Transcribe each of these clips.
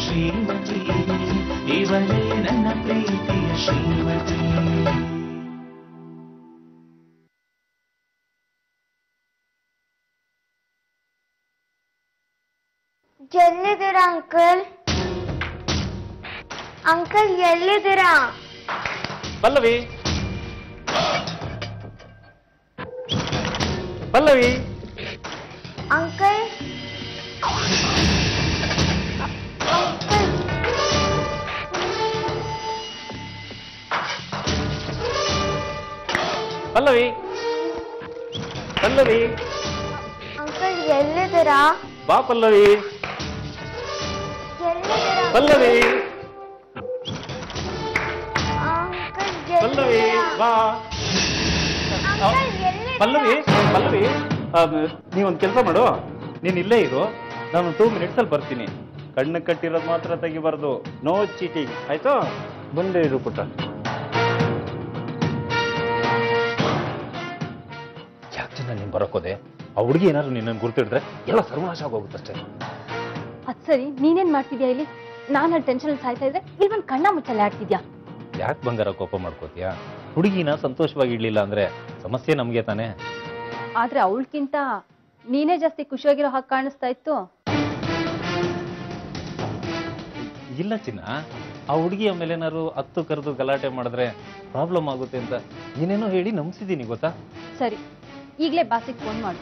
ಶ್ರೀಮತಿ ಇವಳೇ ನನ್ನ ಪ್ರೀತಿಯ ಶ್ರೀಮತಿ. ಎಲ್ಲಿದ್ದೀರಾ ಅಂಕಲ್? ಅಂಕಲ್ ಎಲ್ಲಿದ್ದೀರಾ? ಪಲ್ಲವಿ, ಪಲ್ಲವಿ. ಅಂಕಲ್ ಪಲ್ಲವಿ, ಪಲ್ಲವಿ. ಅಂಕಲ್ ಎಲ್ಲಿದ್ದೀರಾ? ಬಾ ಪಲ್ಲವಿ. ಎಲ್ಲಿದ್ದೀರಾ ಪಲ್ಲವಿ, ಅಂಕಲ್? ಪಲ್ಲವಿ ಬಾ. ಪಲ್ಲವಿ, ಪಲ್ಲವಿ, ನೀವೊಂದು ಕೆಲಸ ಮಾಡು, ನೀನು ಇಲ್ಲೇ ಇರು, ನಾನು 2 minutes ಅಲ್ಲಿ ಬರ್ತೀನಿ. ಕಣ್ಣು ಕಟ್ಟಿರೋದು ಮಾತ್ರ ತೆಗಿಬಾರ್ದು, ನೋ ಚೀಟಿಂಗ್, ಆಯ್ತು? ಬಂದೇ ಇರು ಪುಟ್ಟ. ಯಾಕೆ ಜನ ನೀನು ಬರೋಕೋದೆ? ಆ ಹುಡುಗಿ ಏನಾದ್ರು ನಿನ್ನನ್ನು ಗುರ್ತಿಡಿದ್ರೆ ಎಲ್ಲ ಸರ್ವನಾಶ ಆಗೋಗುತ್ತಷ್ಟೇ. ಅದ್ ಸರಿ, ನೀನೇನ್ ಮಾಡ್ತಿದ್ಯಾ ಇಲ್ಲಿ? ನಾನು ಟೆನ್ಷನ್ ಸಾಯ್ತಾ ಇದ್ರೆ ಇಲ್ವೊಂದು ಕಣ್ಣ ಮುಚ್ಚಲ್ಲಿ ಆಡ್ತಿದ್ಯಾ? ಯಾಕೆ ಬಂಗಾರ ಕೋಪ ಮಾಡ್ಕೋತೀಯಾ? ಹುಡುಗಿನ ಸಂತೋಷವಾಗಿ ಇಡ್ಲಿಲ್ಲ ಅಂದ್ರೆ ಸಮಸ್ಯೆ ನಮ್ಗೆ ತಾನೆ. ಆದ್ರೆ ಅವಳಕ್ಕಿಂತ ನೀನೇ ಜಾಸ್ತಿ ಖುಷಿಯಾಗಿರೋ ಹಾಗೆ ಕಾಣಿಸ್ತಾ ಇತ್ತು. ಇಲ್ಲ ಚಿನ್ನ, ಆ ಹುಡುಗಿಯ ಮೇಲೆ ಏನಾದ್ರು ಹತ್ತು ಕರೆದು ಗಲಾಟೆ ಮಾಡಿದ್ರೆ ಪ್ರಾಬ್ಲಮ್ ಆಗುತ್ತೆ ಅಂತ ಏನೇನೋ ಹೇಳಿ ನಂಬಿಸಿದೀನಿ ಗೊತ್ತಾ? ಸರಿ, ಈಗಲೇ ಬಾಸಿಗೆ ಫೋನ್ ಮಾಡು.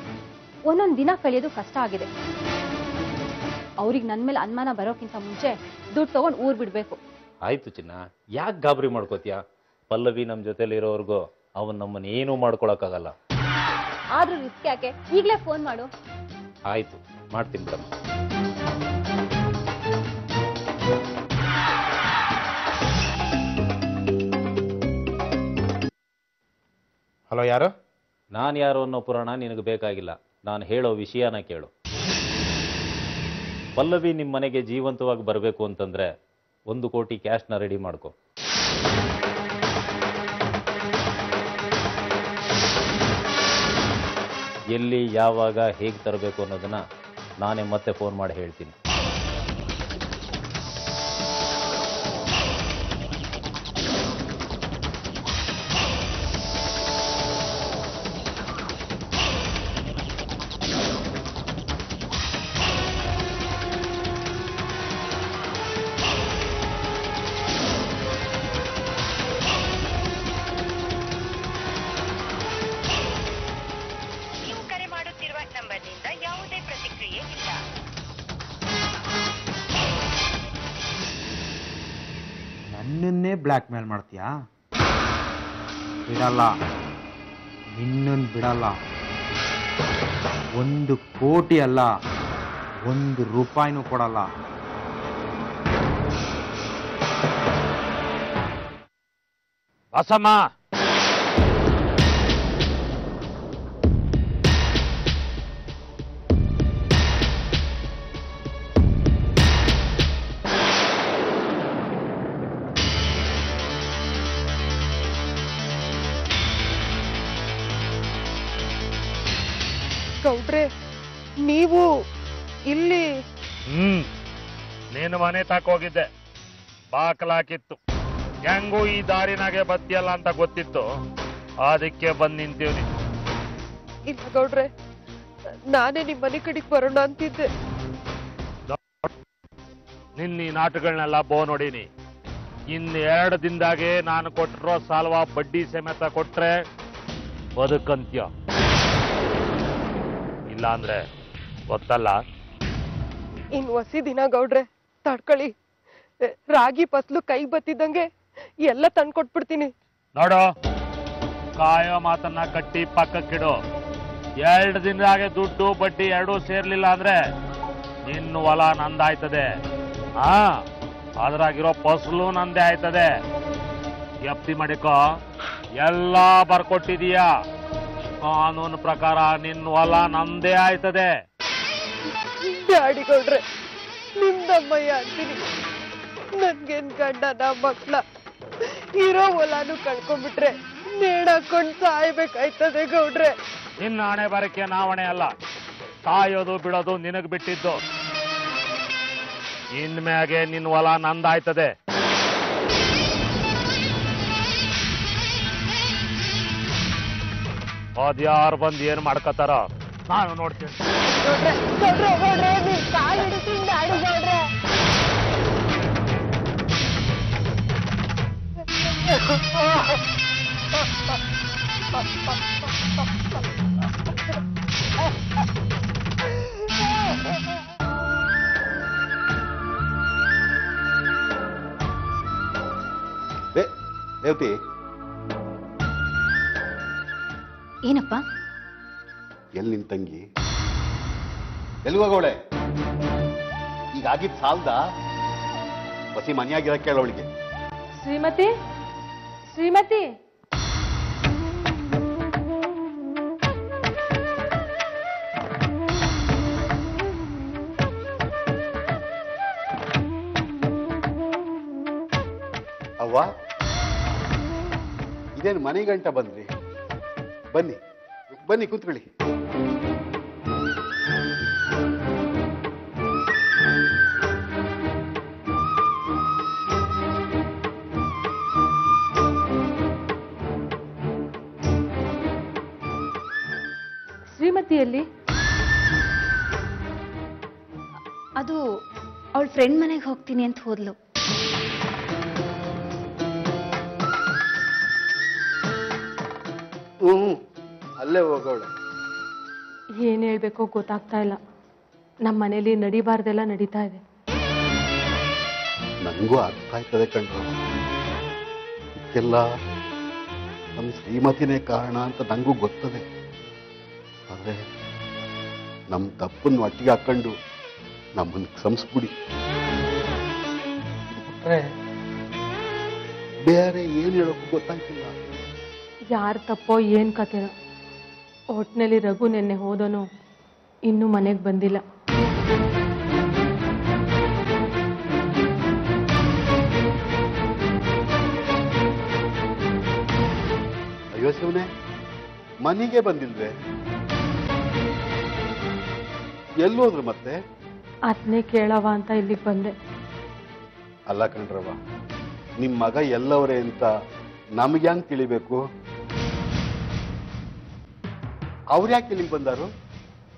ಒಂದೊಂದು ದಿನ ಕಳೆಯೋದು ಕಷ್ಟ ಆಗಿದೆ. ಅವ್ರಿಗೆ ನನ್ನ ಮೇಲೆ ಅನುಮಾನ ಬರೋಕ್ಕಿಂತ ಮುಂಚೆ ದುಡ್ಡು ತಗೊಂಡು ಊರ್ ಬಿಡ್ಬೇಕು. ಆಯ್ತು ಚಿನ್ನ, ಯಾಕೆ ಗಾಬರಿ ಮಾಡ್ಕೋತೀಯ? ಪಲ್ಲವಿ ನಮ್ಮ ಜೊತೆಲಿ ಇರೋವರೆಗೂ ಅವನ್ ನಮ್ಮನ್ನ ಏನೂ ಮಾಡ್ಕೊಳಕ್ಕಾಗಲ್ಲ. ಆದ್ರೂ ರಿಸ್ಕ್ ಯಾಕೆ? ಈಗಲೇ ಫೋನ್ ಮಾಡು. ಆಯ್ತು, ಮಾಡ್ತೀನಿ ಬಿಡಮ್ಮ. ಹಲೋ, ಯಾರು? ನಾನು ಯಾರು ಅನ್ನೋ ಪುರಾಣ ನಿನಗೆ ಬೇಕಾಗಿಲ್ಲ, ನಾನು ಹೇಳೋ ವಿಷಯನ ಕೇಳು. ಪಲ್ಲವಿ ನಿಮ್ಮ ಮನೆಗೆ ಜೀವಂತವಾಗಿ ಬರಬೇಕು ಅಂತಂದ್ರೆ 1 ಕೋಟಿ ಕ್ಯಾಶ್ನ ರೆಡಿ ಮಾಡ್ಕೊ. ಎಲ್ಲಿ, ಯಾವಾಗ, ಹೇಗೆ ತರಬೇಕು ಅನ್ನೋದನ್ನ ನಾನೇ ಮತ್ತೆ ಫೋನ್ ಮಾಡಿ ಹೇಳ್ತೀನಿ. ನನ್ನನ್ನೇ ಬ್ಲ್ಯಾಕ್ ಮೇಲ್ ಮಾಡ್ತೀಯಾ? ಬಿಡಲ್ಲ, ನಿನ್ನನ್ನು ಬಿಡಲ್ಲ. 1 ಕೋಟಿ ಅಲ್ಲ, 1 ರೂಪಾಯಿನೂ ಕೊಡಲ್ಲ. ಬಸಮ್ಮ, ಗೌಡ್ರೆ, ನೀವು ಇಲ್ಲಿ? ನೀನು ಮನೆ ತಾಕೋಗಿದ್ದೆ, ಬಾಕಲಾಕಿತ್ತು. ಹೆಂಗೂ ಈ ದಾರಿನಾಗೆ ಬತ್ತಿಯಲ್ಲ ಅಂತ ಗೊತ್ತಿತ್ತು, ಅದಕ್ಕೆ ಬಂದು ನಿಂತೀವಿ. ಇಲ್ಲ ಗೌಡ್ರೆ, ನಾನೇ ನಿಮ್ ಮನೆ ಕಡೆಗೆ ಬರೋಣ ಅಂತಿದ್ದೆ. ನಿನ್ನ ಈ ನಾಟಗಳನ್ನೆಲ್ಲ ನೋಡೀನಿ. ಇನ್ನು 2 ದಿನದಾಗೆ ನಾನು ಕೊಟ್ಟಿರೋ ಸಾಲ್ವ ಬಡ್ಡಿ ಸಮೇತ ಕೊಟ್ರೆ ಬದುಕಂತ್ಯ, ಇಲ್ಲ ಅಂದ್ರೆ ಗೊತ್ತಲ್ಲ. ಇನ್ ಹೊಸಿ ದಿನ ಗೌಡ್ರೆ, ತಡ್ಕೊಳ್ಳಿ. ರಾಗಿ ಫಸ್ಲು ಕೈ ಬತ್ತಿದಂಗೆ ಎಲ್ಲ ತಂದ್ಕೊಟ್ಬಿಡ್ತೀನಿ. ನೋಡು, ಕಾಯೋ ಮಾತನ್ನ ಕಟ್ಟಿ ಪಕ್ಕಕ್ಕಿಡು. 2 ದಿನದಾಗೆ ದುಡ್ಡು ಬಡ್ಡಿ 2 ಸೇರ್ಲಿಲ್ಲ ಅಂದ್ರೆ ನಿನ್ನ ಹೊಲ ನಂದಾಯ್ತದೆ. ಅದ್ರಾಗಿರೋ ಫಸಲು ನಂದೇ ಆಯ್ತದೆ. ಎಫ್ತಿ ಮಾಡಿಕೋ, ಎಲ್ಲ ಬರ್ಕೊಟ್ಟಿದೀಯಾ. ಕಾನೂನು ಪ್ರಕಾರ ನಿನ್ನ ಹೊಲ ನಂದೇ ಆಯ್ತದೆ. ಡ್ಯಾಡಿ ಗೌಡ್ರೆ, ನಿಮ್ದಮ್ಮಯ್ಯ ಅಂತೀನಿ. ನನ್ಗೇನ್ ಗಂಡನ ಮಕ್ಳ? ಇರೋ ಹೊಲಾನು ಕಳ್ಕೊಂಡ್ಬಿಟ್ರೆ ನೇಣ್ ಹಾಕೊಂಡ್ ಸಾಯ್ಬೇಕಾಯ್ತದೆ ಗೌಡ್ರೆ. ನಿನ್ನ ಹಣೆ ಬರಕ್ಕೆ ನಾವಣೆ ಅಲ್ಲ, ಸಾಯೋದು ಬಿಡೋದು ನಿನಗ್ ಬಿಟ್ಟಿದ್ದು. ಇನ್ಮ್ಯಾಗೆ ನಿನ್ ಹೊಲ ನಂದಾಯ್ತದೆ. ಅದ್ಯಾರು ಬಂದು ಏನ್ ಮಾಡ್ಕೋತಾರ ನಾನು ನೋಡ್ತೀನಿ. ರೇವತಿ, ಏನಪ್ಪ? ಎಲ್ಲಿ ನಿನ್ ತಂಗಿ? ಎಲ್ಲಿಗೋಗವಳೆ? ಈಗ ಆಗಿದ್ ಸಾಲ್ದ? ಬಸಿ ಮನೆಯಾಗಿರ ಕೇಳವಳಿಗೆ. ಶ್ರೀಮತಿ, ಶ್ರೀಮತಿ, ಅವ್ವ, ಇದೇನು ಮನೆ ಗಂಟ ಬಂದ್ರಿ? ಬನ್ನಿ ಬನ್ನಿ ಕೂತ್ಕೊಳ್ಳಿ. ಶ್ರೀಮತಿಯಲ್ಲಿ ಅದು ಅವಳ ಫ್ರೆಂಡ್ ಮನೆಗೆ ಹೋಗ್ತೀನಿ ಅಂತ ಹೋದ್ಲು. ಅಲ್ಲೇ ಹೋಗವಳೆ. ಏನ್ ಹೇಳ್ಬೇಕೋ ಗೊತ್ತಾಗ್ತಾ ಇಲ್ಲ. ನಮ್ಮ ಮನೇಲಿ ನಡಿಬಾರ್ದೆಲ್ಲ ನಡೀತಾ ಇದೆ. ನನಗೂ ಅರ್ಥ ಆಯ್ತದೆ ಕಣ್ರು. ಇದಕ್ಕೆಲ್ಲ ನಮ್ಮ ಶ್ರೀಮತಿನೇ ಕಾರಣ ಅಂತ ನನಗೂ ಗೊತ್ತದೆ. ಆದರೆ ನಮ್ಮ ತಪ್ಪನ್ನು ಒಟ್ಟಿಗೆ ಹಾಕೊಂಡು ನಮ್ಮನ್ನು ಕ್ಷಮಿಸ್ಬಿಡಿ. ಬೇರೆ ಏನು ಹೇಳೋಕ್ಕೂ ಗೊತ್ತಾಯ್ತಿಲ್ಲ. ಯಾರ ತಪ್ಪೋ ಏನ್ ಕತೆನೋ. ಒಟ್ನಲ್ಲಿ ರಘು ನೆನ್ನೆ ಹೋದನು, ಇನ್ನೂ ಮನೆಗೆ ಬಂದಿಲ್ಲ. ಅಯ್ಯೋ ಶಿವನೇ, ಮನೆಗೆ ಬಂದಿಲ್ವೇ? ಎಲ್ಲೋದ್ರು ಮತ್ತೆ? ಅದನ್ನೇ ಕೇಳವ ಅಂತ ಇಲ್ಲಿಗೆ ಬಂದೆ. ಅಲ್ಲ ಕಣ್ರವ, ನಿಮ್ಮ ಮಗ ಎಲ್ಲವರೇ ಅಂತ ನಮ್ಗೆ ಹೆಂಗ್ ತಿಳಿಬೇಕು? ಅವ್ರು ಯಾಕೆ ಇಲ್ಲಿಗೆ ಬಂದಾರು?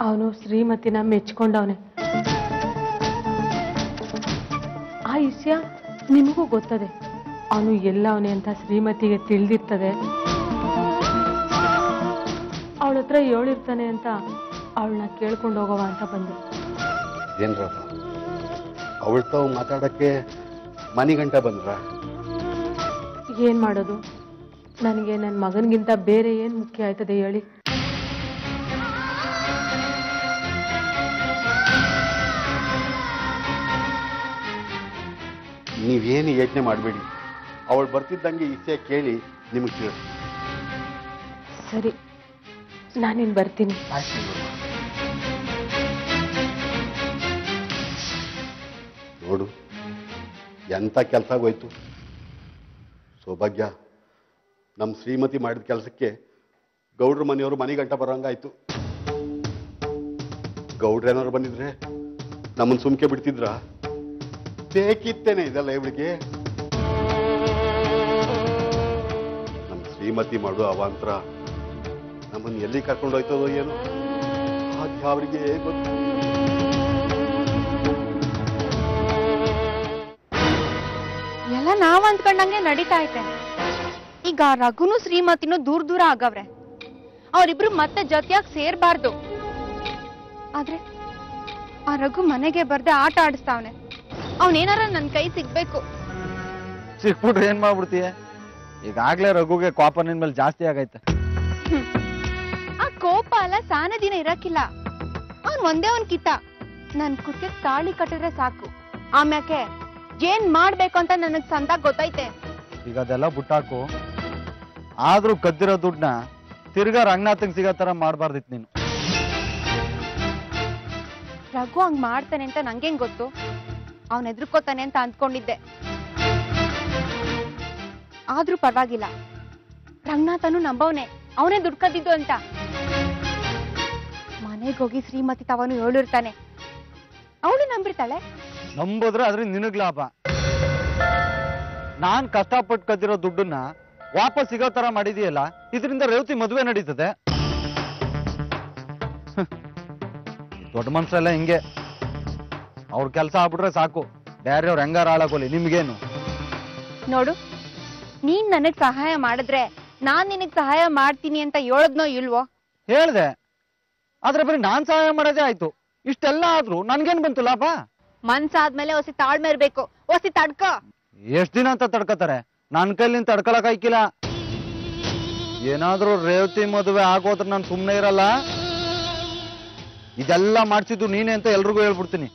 ಅವನು ಶ್ರೀಮತಿನ ಮೆಚ್ಕೊಂಡವನೆ. ಆ ವಿಷಯ ನಿಮಗೂ ಗೊತ್ತದೆ. ಅವನು ಎಲ್ಲವನೇ ಅಂತ ಶ್ರೀಮತಿಗೆ ತಿಳಿದಿರ್ತದೆ. ಅವಳ ಹತ್ರ ಹೇಳಿರ್ತಾನೆ ಅಂತ ಅವಳನ್ನ ಕೇಳ್ಕೊಂಡು ಹೋಗವ ಅಂತ ಬಂದೆ. ಏನ್ರವ, ಅವಳ ತಾವು ಮಾತಾಡಕ್ಕೆ ಮನೆಗಂಟ ಬಂದ್ರ? ಏನ್ ಮಾಡೋದು? ನನಗೆ ನನ್ನ ಮಗನಿಗಿಂತ ಬೇರೆ ಏನ್ ಮುಖ್ಯ ಆಯ್ತದೆ ಹೇಳಿ? ನೀವೇನು ಯೋಚನೆ ಮಾಡಬೇಡಿ. ಅವಳು ಬರ್ತಿದ್ದಂಗೆ ವಿಷಯ ಕೇಳಿ ನಿಮಗೆ ತಿಳಿಸ್. ಸರಿ, ನಾನಿನ್ ಬರ್ತೀನಿ. ನೋಡು, ಎಂಥ ಕೆಲಸ ಆಗೋಯ್ತು. ಸೌಭಾಗ್ಯ, ನಮ್ಮ ಶ್ರೀಮತಿ ಮಾಡಿದ ಕೆಲಸಕ್ಕೆ ಗೌಡ್ರ ಮನೆಯವರು ಮನೆಗಂಟ ಬರೋಂಗಾಯ್ತು. ಗೌಡ್ರೇನಾದ್ರು ಬಂದಿದ್ರೆ ನಮ್ಮನ್ನು ಸುಮ್ಕೆ ಬಿಡ್ತಿದ್ರ? ಬೇಕಿತ್ತೇನೆ ಇದೆಲ್ಲ ಇವಳಿಗೆ? ನಮ್ಮ ಶ್ರೀಮತಿ ಮಾಡೋ ಅವಾಂತರ ನಮ್ಮನ್ನು ಎಲ್ಲಿ ಕರ್ಕೊಂಡೋಯ್ತದೋ ಏನೋ, ಆದ್ಯ ಅವರಿಗೆ ಗೊತ್ತು. ಎಲ್ಲ ನಾವ್ ಅಂದ್ಕೊಂಡಂಗೆ ನಡೀತಾ ಐತೆ. ಈಗ ರಘುನು ಶ್ರೀಮತಿನೂ ದೂರ ದೂರ ಆಗವ್ರೆ. ಅವರಿಬ್ರು ಮತ್ತೆ ಜೊತೆಯಾಗಿ ಸೇರ್ಬಾರ್ದು. ಆದ್ರೆ ಆ ರಘು ಮನೆಗೆ ಬರ್ದೆ ಆಟ ಆಡಿಸ್ತಾವನೆ. ಅವನೇನಾರ ನನ್ ಕೈ ಸಿಗ್ಬೇಕು. ಸಿಕ್ಬಿಟ್ರೆ ಏನ್ ಮಾಡ್ಬಿಡ್ತೀಯ? ಈಗಾಗ್ಲೇ ರಘುಗೆ ಕೋಪ ನಿನ್ ಮೇಲೆ ಜಾಸ್ತಿ ಆಗೈತೆ. ಆ ಕೋಪ ಎಲ್ಲ ಸಾನೆ ದಿನ ಇರಕ್ಕಿಲ್ಲ. ಅವ್ನ್ ಒಂದೇ ಒಂದ್ ಕಿತ್ತ ನನ್ ಕುಕ್ಕೆ ತಾಳಿ ಕಟ್ಟಿದ್ರೆ ಸಾಕು. ಆಮ್ಯಾಕೆ ಏನ್ ಮಾಡ್ಬೇಕು ಅಂತ ನನಗ್ ಸಂದಾಗ ಗೊತ್ತೈತೆ. ಈಗ ಅದೆಲ್ಲ ಬುಟ್ಟಾಕು. ಆದ್ರೂ ಕದ್ದಿರೋ ದುಡ್ಡನ್ನ ತಿರ್ಗಾ ರಂಗನಾಥಂಗ್ ಸಿಗೋ ತರ ಮಾಡ್ಬಾರ್ದಿತ್ತು ನೀನು. ರಘು ಹಂಗ್ ಮಾಡ್ತಾನೆ ಅಂತ ನಂಗೇನ್ ಗೊತ್ತು? ಅವನ್ ಎದ್ರುಕೋತಾನೆ ಅಂತ ಅಂದ್ಕೊಂಡಿದ್ದೆ. ಆದ್ರೂ ಪರವಾಗಿಲ್ಲ, ರಂಗನಾಥನು ನಂಬವನೆ ಅವನೇ ದುಡ್ಡು ಕದ್ದಿದ್ದು ಅಂತ. ಮನೆಗೋಗಿ ಶ್ರೀಮತಿ ತವನು ಹೇಳಿರ್ತಾನೆ. ಅವಳು ನಂಬಿರ್ತಾಳೆ. ನಂಬಿದ್ರೆ ಅದ್ರಿಂದ ನಿನಗ್ ಲಾಭ. ನಾನ್ ಕಷ್ಟಪಟ್ಟು ಕದ್ದಿರೋ ದುಡ್ಡನ್ನ ವಾಪಸ್ ಸಿಗೋ ತರ ಮಾಡಿದೀಯಲ್ಲ, ಇದರಿಂದ ರೇವತಿ ಮದುವೆ ನಡೀತದೆ. ದೊಡ್ಡ ಮನ್ಸರೆಲ್ಲ ಹಿಂಗೆ, ಅವ್ರ ಕೆಲಸ ಆಗ್ಬಿಟ್ರೆ ಸಾಕು, ಬೇರೆಯವ್ರ ಹೆಂಗಾರ ಹಾಳಾಗೋಲಿ, ನಿಮ್ಗೇನು? ನೋಡು, ನೀನ್ ನನಗ್ ಸಹಾಯ ಮಾಡಿದ್ರೆ ನಾನ್ ನಿನಗ್ ಸಹಾಯ ಮಾಡ್ತೀನಿ ಅಂತ ಹೇಳದ್ನೋ ಇಲ್ವೋ? ಹೇಳ್ದೆ, ಆದ್ರೆ ಬರೀ ನಾನ್ ಸಹಾಯ ಮಾಡೋದೇ ಆಯ್ತು. ಇಷ್ಟೆಲ್ಲ ಆದ್ರೂ ನನ್ಗೇನ್ ಬಂತು ಲಾಭ? ಮನ್ಸಾದ್ಮೇಲೆ ಹೊಸಿ ತಾಳ್ಮೆ ಇರ್ಬೇಕು, ಹೊಸಿ ತಡ್ಕ. ಎಷ್ಟ್ ದಿನ ಅಂತ ತಡ್ಕತಾರೆ? ನನ್ ಕೈಲಿ ತಡ್ಕೊಳಕ್ ಆಯ್ಕಿಲ್ಲ. ಏನಾದ್ರೂ ರೇವತಿ ಮದುವೆ ಆಗೋದ್ರೆ ನಾನು ಸುಮ್ನೆ ಇರಲ್ಲ. ಇದೆಲ್ಲ ಮಾಡ್ಸಿದ್ದು ನೀನೆ ಅಂತ ಎಲ್ರಿಗೂ ಹೇಳ್ಬಿಡ್ತೀನಿ.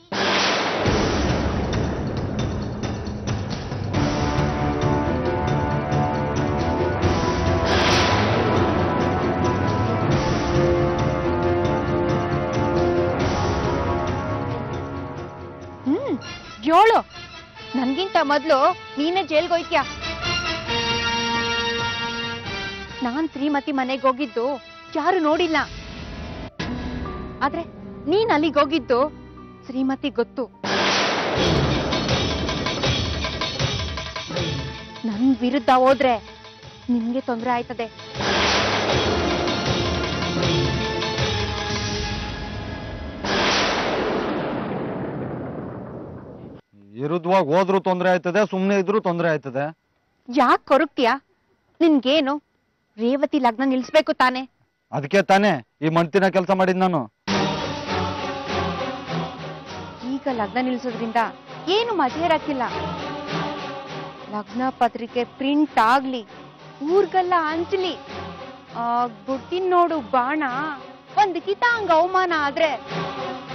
ಹೇಳು, ನನ್ಗಿಂತ ಮೊದ್ಲು ನೀನೇ ಜೈಲ್ಗೆ ಹೋಯ್ತ್ಯಾ. ನಾನ್ ಶ್ರೀಮತಿ ಮನೆಗೆ ಹೋಗಿದ್ದು ಯಾರು ನೋಡಿಲ್ಲ, ಆದ್ರೆ ನೀನ್ ಅಲ್ಲಿಗೆ ಹೋಗಿದ್ದು ಶ್ರೀಮತಿ ಗೊತ್ತು. ನನ್ ವಿರುದ್ಧ ಹೋದ್ರೆ ನಿಮ್ಗೆ ತೊಂದರೆ ಆಯ್ತದೆ. ವಿರುದ್ಧವಾಗಿ ಹೋದ್ರೂ ತೊಂದರೆ ಆಯ್ತದೆ, ಸುಮ್ನೆ ಇದ್ರೂ ತೊಂದರೆ ಆಯ್ತದೆ. ಯಾಕೆ ಕೊರಗ್ತೀಯಾ? ನಿನ್ಗೇನು, ರೇವತಿ ಲಗ್ನ ನಿಲ್ಸ್ಬೇಕು ತಾನೆ? ಅದಕ್ಕೆ ತಾನೇ ಈ ಮಣ್ತಿನ ಕೆಲಸ ಮಾಡಿದ್ ನಾನು. ಈಗ ಲಗ್ನ ನಿಲ್ಸೋದ್ರಿಂದ ಏನು ಮಜಾ ಇರಕ್ಕಿಲ್ಲ. ಲಗ್ನ ಪತ್ರಿಕೆ ಪ್ರಿಂಟ್ ಆಗ್ಲಿ, ಊರ್ಗೆಲ್ಲ ಹಂಚ್ಲಿ, ಬುಟ್ಟಿನ್ ನೋಡು ಬಾಣ ಒಂದ್ ಕಿತ ಹಂಗ ಅವಮಾನ ಆದ್ರೆ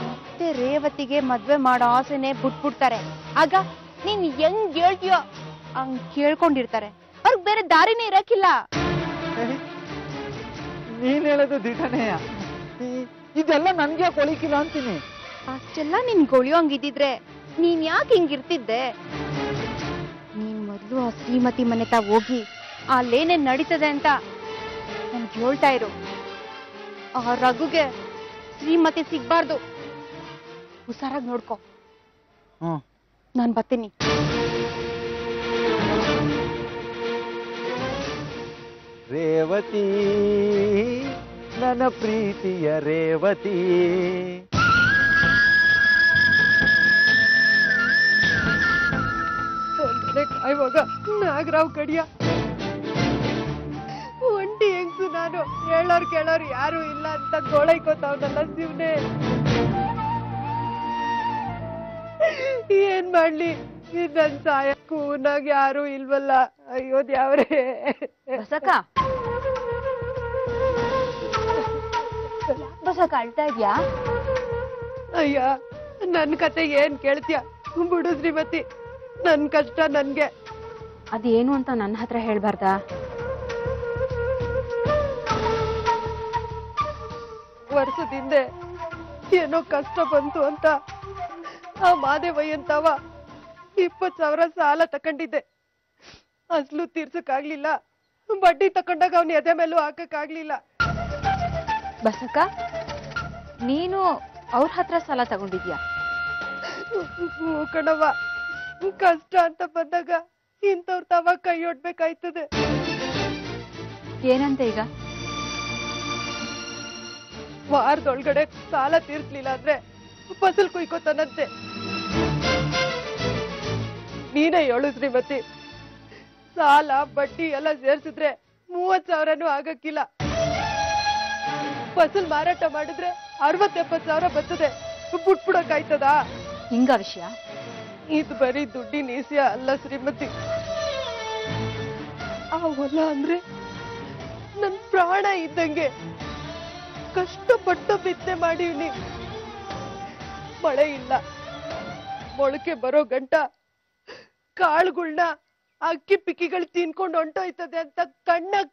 ಮತ್ತೆ ರೇವತಿಗೆ ಮದ್ವೆ ಮಾಡೋ ಆಸೆನೆ ಬಿಟ್ಬಿಡ್ತಾರೆ. ಆಗ ನೀನ್ ಹೆಂಗ್ ಹೇಳ್ತೀಯೋ ಹಂಗ್ ಕೇಳ್ಕೊಂಡಿರ್ತಾರೆ, ಅವ್ರಿಗೆ ಬೇರೆ ದಾರಿನೇ ಇರಕ್ಕಿಲ್ಲ. ನೀನ್ ಹೇಳೋದು ದಿಟನೆಯ, ಇದೆಲ್ಲ ನನ್ಗೆ ಕೊಳಿಕಿಲ್ಲ ಅಂತೀನಿ. ಅಷ್ಟೆಲ್ಲ ನಿನ್ ಗೊಳಿಯೋಂಗಿದ್ರೆ ನೀನ್ ಯಾಕೆ ಹಿಂಗಿರ್ತಿದ್ದೆ? ನೀನ್ ಮೊದ್ಲು ಆ ಶ್ರೀಮತಿ ಮನೆ ತಾ ಹೋಗಿ ಅಲ್ಲೇನೇ ನಡೀತದೆ ಅಂತ ನನ್ಗೆ ಹೇಳ್ತಾ ಇರು. ಆ ರಘುಗೆ ಶ್ರೀಮತಿ ಸಿಗ್ಬಾರ್ದು, ಹುಷಾರಾಗಿ ನೋಡ್ಕೊ. ನಾನ್ ಬರ್ತೀನಿ. ರೇವತಿ, ನನ್ನ ಪ್ರೀತಿಯ ರೇವತಿ, ಕಾಯುವಾಗ ನಾಗರಾವ್ ಕಡಿಯ ಒಂಟಿ ಹೆಂಗ್ಸು ನಾನು, ಹೇಳೋರ್ ಕೇಳೋರು ಯಾರು ಇಲ್ಲ ಅಂತ ಗೋಳೈಕೋತಾವನಲ್ಲ ಶಿವನೇ. ಏನ್ ಮಾಡ್ಲಿ, ನನ್ ಸಾಯಕ್ಕೂ ನಾಗ ಯಾರು ಇಲ್ವಲ್ಲ. ಅಯ್ಯೋ ದ್ಯಾವ್ರೇ. ಬಸಕ ಅಳ್ತಾ ಇದ್ಯಾ? ಅಯ್ಯ, ನನ್ ಕತೆ ಏನ್ ಕೇಳ್ತೀಯ? ಬಿಡು ಶ್ರೀಮತಿ, ನನ್ ಕಷ್ಟ ನನ್ಗೆ. ಅದೇನು ಅಂತ ನನ್ನ ಹತ್ರ ಹೇಳ್ಬಾರ್ದಾ? ವರ್ಷದಿಂದ ಏನೋ ಕಷ್ಟ ಬಂತು ಅಂತ ಆ ಮಾದೇವಯ್ಯ ಅಂತವ 20,000 ಸಾಲ ತಕೊಂಡಿದ್ದೆ. ಅಸ್ಲು ತೀರ್ಸಕ್ಕಾಗ್ಲಿಲ್ಲ, ಬಡ್ಡಿ ತಕೊಂಡಾಗ ಅವನ ಎದೆ ಮೇಲೂ ಹಾಕಕ್ಕಾಗ್ಲಿಲ್ಲ. ಬಸಕ, ನೀನು ಅವ್ರ ಹತ್ರ ಸಾಲ ತಗೊಂಡಿದ್ಯಾ? ಕಣವ್ವ, ಕಷ್ಟ ಅಂತ ಬಂದಾಗ ಇಂಥವ್ರ ತವ ಕೈ ಒಡ್ಬೇಕಾಯ್ತದೆ. ಏನಂತ ಈಗ? ವಾರದೊಳಗಡೆ ಸಾಲ ತೀರ್ಸ್ಲಿಲ್ಲ ಅಂದ್ರೆ ಫಸಲ್ ಕುಯ್ಕೋತಾನಂತೆ. ನೀನೇ ಹೇಳು ಶ್ರೀಮತಿ, ಸಾಲ ಬಡ್ಡಿ ಎಲ್ಲ ಸೇರ್ಸಿದ್ರೆ 30,000 ಆಗಕ್ಕಿಲ್ಲ. ಫಸಲ್ ಮಾರಾಟ ಮಾಡಿದ್ರೆ 60-70,000 ಬರ್ತದೆ. ಬಿಟ್ಬಿಡಕ್ಕಾಯ್ತದ? ಹಿಂಗ ವಿಷಯ? ಇದು ಬರೀ ದುಡ್ಡಿನ ಈಸ್ಯ ಅಲ್ಲ ಶ್ರೀಮತಿ. ಆ ಹೊಲ ಅಂದ್ರೆ ನನ್ ಪ್ರಾಣ ಇದ್ದಂಗೆ. ಕಷ್ಟಪಟ್ಟು ಬಿತ್ತನೆ ಮಾಡೀವ್ನಿ, ಮಳೆ ಇಲ್ಲ. ಮೊಳಕೆ ಬರೋ ಗಂಟ ಕಾಳುಗಳ್ನ ಅಕ್ಕಿ ಪಿಕ್ಕಿಗಳು ತಿನ್ಕೊಂಡು ಹೊಂಟೋಯ್ತದೆ ಅಂತ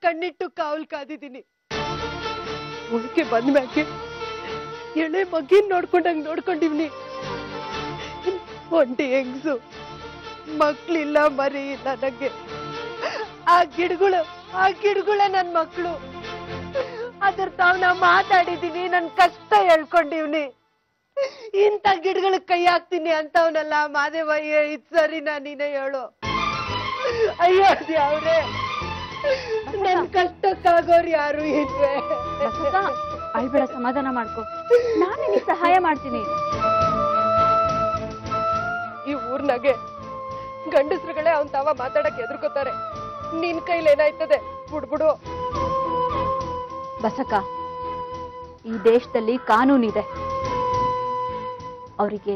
ಕಣ್ಣಿಟ್ಟು ಕಾವಲ್ ಕಾದಿದ್ದೀನಿ. ಮೊಳಕೆ ಬಂದ್ಮ್ಯಾಕೆ ಎಳೆ ಮಗಿನ್ ನೋಡ್ಕೊಂಡಂಗ್ ನೋಡ್ಕೊಂಡಿವ್ನಿ. ಒಂಟಿ ಹೆಂಗ್ಸು, ಮಕ್ಳಿಲ್ಲ, ಮರಿ ಇಲ್ಲ ನಂಗೆ. ಆ ಗಿಡಗಳೇ ನನ್ ಮಕ್ಳು. ಅದ್ರ ತಾವ್ ನಾ ಮಾತಾಡಿದೀನಿ, ನನ್ ಕಷ್ಟ ಹೇಳ್ಕೊಂಡಿವ್ನಿ. ಇಂಥ ಗಿಡಗಳಿಗೆ ಕೈ ಹಾಕ್ತೀನಿ ಅಂತವನಲ್ಲ ಮಾದೇವಯ್ಯ, ಇದ್ ಸರಿನಾ? ನೀನೇ ಹೇಳು. ಅಯ್ಯೋ ಅವ್ರೆ, ನನ್ ಕಷ್ಟಕ್ಕಾಗೋರು ಯಾರು ಇಲ್ವೇ? ಅಳ್ಬೇಡ, ಸಮಾಧಾನ ಮಾಡ್ಕೊ, ನಾನು ನಿನಗೆ ಸಹಾಯ ಮಾಡ್ತೀನಿ. ಈ ಊರ್ನಾಗೆ ಗಂಡಸ್ರುಗಳೇ ಅವನ್ ತಾವ ಮಾತಾಡಕ್ ಎದುರ್ಕೋತಾರೆ. ನಿನ್ ಕೈಲಿ ಏನಾಯ್ತದೆ? ಬಿಡ್ಬಿಡು. ಬಸಕ್ಕ, ಈ ದೇಶದಲ್ಲಿ ಕಾನೂನಿದೆ. ಅವರಿಗೆ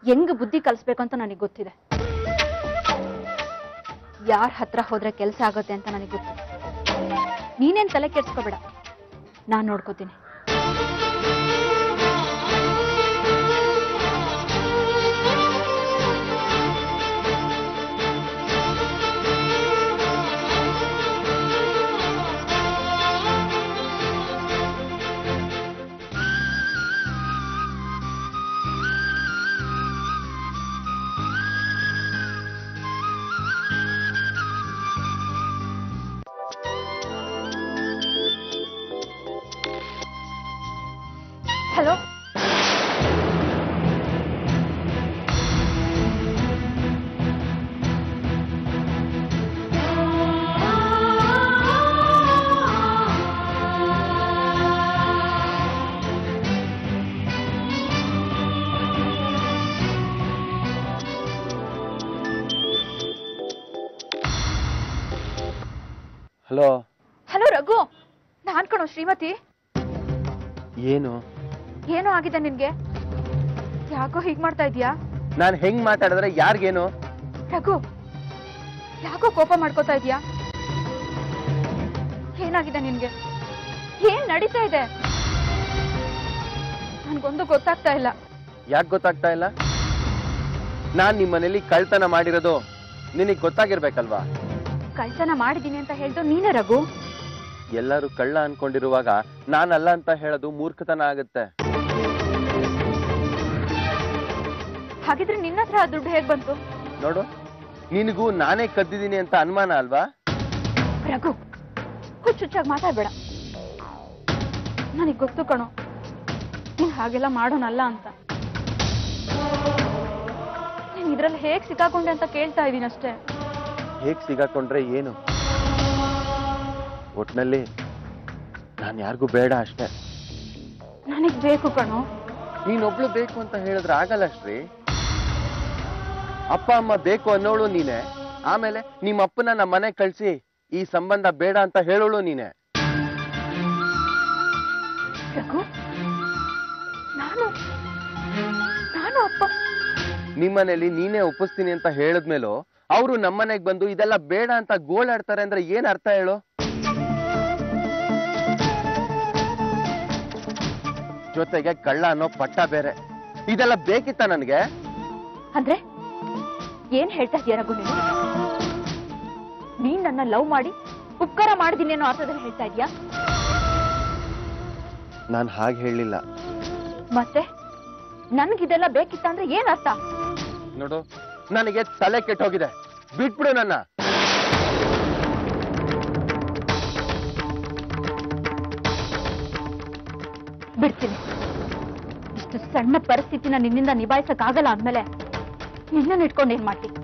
ಹೆಂಗ್ ಬುದ್ಧಿ ಕಲಿಸ್ಬೇಕು ಅಂತ ನನಗೆ ಗೊತ್ತಿದೆ. ಯಾರ ಹತ್ರ ಹೋದ್ರೆ ಕೆಲಸ ಆಗುತ್ತೆ ಅಂತ ನನಗೆ ಗೊತ್ತಿದೆ. ನೀನೇನ್ ತಲೆ ಕೆಡ್ಸ್ಕೋಬೇಡ, ನಾನ್ ನೋಡ್ಕೋತೀನಿ. Hello, hello. ಹಲೋ ರಘು, ನಾನ್ ಕಣೋ ಶ್ರೀಮತಿ. ಏನು ಏನೋ ಆಗಿದೆ ನಿನ್ಗೆ? ಯಾಕೋ ಹೀಗ್ ಮಾಡ್ತಾ ಇದೀಯಾ? ನಾನ್ ಹೆಂಗ್ ಮಾತಾಡಿದ್ರೆ ಯಾರಿಗೇನು? ರಘು, ಯಾಕೋ ಕೋಪ ಮಾಡ್ಕೋತಾ ಇದೀಯಾ? ಏನಾಗಿದೆ ನಿನ್ಗೆ? ಏನ್ ನಡೀತಾ ಇದೆ? ನನ್ಗೊಂದು ಗೊತ್ತಾಗ್ತಾ ಇಲ್ಲ. ಯಾಕೆ ಗೊತ್ತಾಗ್ತಾ ಇಲ್ಲ? ನಾನ್ ನಿಮ್ ಮನೇಲಿ ಕಳ್ತನ ಮಾಡಿರೋದು ನಿನಗ್ ಗೊತ್ತಾಗಿರ್ಬೇಕಲ್ವಾ? ಕಳ್ತನ ಮಾಡಿದೀನಿ ಅಂತ ಹೇಳ್ದು ನೀನೇ ರಘು. ಎಲ್ಲರೂ ಕಳ್ಳ ಅನ್ಕೊಂಡಿರುವಾಗ ನಾನಲ್ಲ ಅಂತ ಹೇಳೋದು ಮೂರ್ಖತನ ಆಗುತ್ತೆ. ಹಾಗಿದ್ರೆ ನಿನ್ನ ಹತ್ರ ಆ ದುಡ್ಡು ಹೇಗ್ ಬಂತು? ನೋಡು, ನಿನಗೂ ನಾನೇ ಕದ್ದಿದ್ದೀನಿ ಅಂತ ಅನುಮಾನ ಅಲ್ವಾ? ರಘು, ಹುಚ್ಚುಚ್ಚಾಗಿ ಮಾತಾಡ್ಬೇಡ. ನನಗ್ ಗೊತ್ತು ಕಣೋ, ನೀನ್ ಹಾಗೆಲ್ಲ ಮಾಡೋನಲ್ಲ ಅಂತ. ನೀನ್ ಇದ್ರಲ್ಲಿ ಹೇಗ್ ಸಿಕ್ಕಾಕೊಂಡೆ ಅಂತ ಕೇಳ್ತಾ ಇದೀನಿ ಅಷ್ಟೇ. ಹೇಗ್ ಸಿಗಾಕೊಂಡ್ರೆ ಏನು? ಒಟ್ನಲ್ಲಿ ನಾನ್ ಯಾರಿಗೂ ಬೇಡ ಅಷ್ಟೇ. ನನಗ್ ಬೇಕು ಕಣೋ. ನೀನೊಬ್ಳು ಬೇಕು ಅಂತ ಹೇಳಿದ್ರೆ ಆಗಲ್ಲ ಶ್ರೀ. ಅಪ್ಪ ಅಮ್ಮ ಬೇಕು ಅನ್ನೋಳು ನೀನೆ, ಆಮೇಲೆ ನಿಮ್ಮ ಅಪ್ಪನ ನಮ್ಮ ಮನೆ ಕಳ್ಸಿ ಈ ಸಂಬಂಧ ಬೇಡ ಅಂತ ಹೇಳೋಳು ನೀನೆ. ರಘು, ನಾನು ಅಪ್ಪ ನಿಮ್ಮನೇಲಿ ನೀನೇ ಒಪ್ಪಿಸ್ತೀನಿ ಅಂತ ಹೇಳಿದ್ಮೇಲೂ ಅವರು ನಮ್ಮನೆಗ್ ಬಂದು ಇದೆಲ್ಲ ಬೇಡ ಅಂತ ಗೋಳಾಡ್ತಾರೆ ಅಂದ್ರೆ ಏನ್ ಅರ್ಥ ಹೇಳು? ಜೊತೆಗೆ ಕಳ್ಳ ಅನ್ನೋ ಪಟ್ಟ ಬೇರೆ. ಇದೆಲ್ಲ ಬೇಕಿತ್ತ ನನ್ಗೆ? ಅಂದ್ರೆ ಏನ್ ಹೇಳ್ತಾ ಇದೀಯ ರಘು? ನೀನ್ ನನ್ನ ಲವ್ ಮಾಡಿ ಉಪಕಾರ ಮಾಡಿದೀನಿ ಅನ್ನೋ ಅರ್ಥದಲ್ಲಿ ಹೇಳ್ತಾ ಇದೀಯಾ? ನಾನ್ ಹಾಗೆ ಹೇಳಿಲ್ಲ. ಮತ್ತೆ ನನ್ಗಿದೆಲ್ಲ ಬೇಕಿತ್ತ ಅಂದ್ರೆ ಏನ್ ಅರ್ಥ? ನೋಡು, ನನಗೆ ತಲೆ ಕೆಟ್ಟೋಗಿದೆ, ಬಿಟ್ಬಿಡು ನನ್ನ. ಬಿಡ್ತೀನಿ. ಇಷ್ಟು ಸಣ್ಣ ಪರಿಸ್ಥಿತಿನ ನಿನ್ನಿಂದ ನಿಭಾಯಿಸಕ್ ಆಗಲ್ಲ ಅಂದ್ಮೇಲೆ ನಿನ್ನ ಇಟ್ಕೊಂಡು ಏನ್ ಮಾಡ್ತೀನಿ?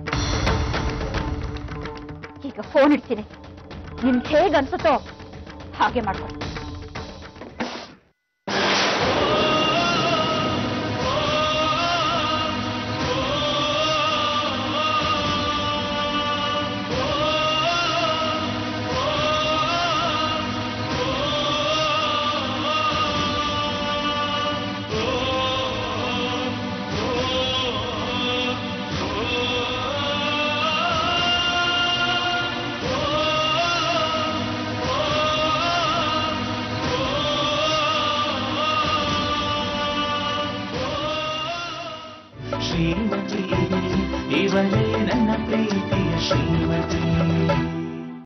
ಈಗ ಫೋನ್ ಇಡ್ತೀನಿ. ನಿಮ್ಗೆ ಹೇಗ್ ಅನ್ಸುತ್ತೋ ಹಾಗೆ ಮಾಡ್ಕೊ. ಶ್ರೀಮತಿ ಇವಳೇ ನನ್ನ ಪ್ರೀತಿಯ ಶ್ರೀಮತಿ.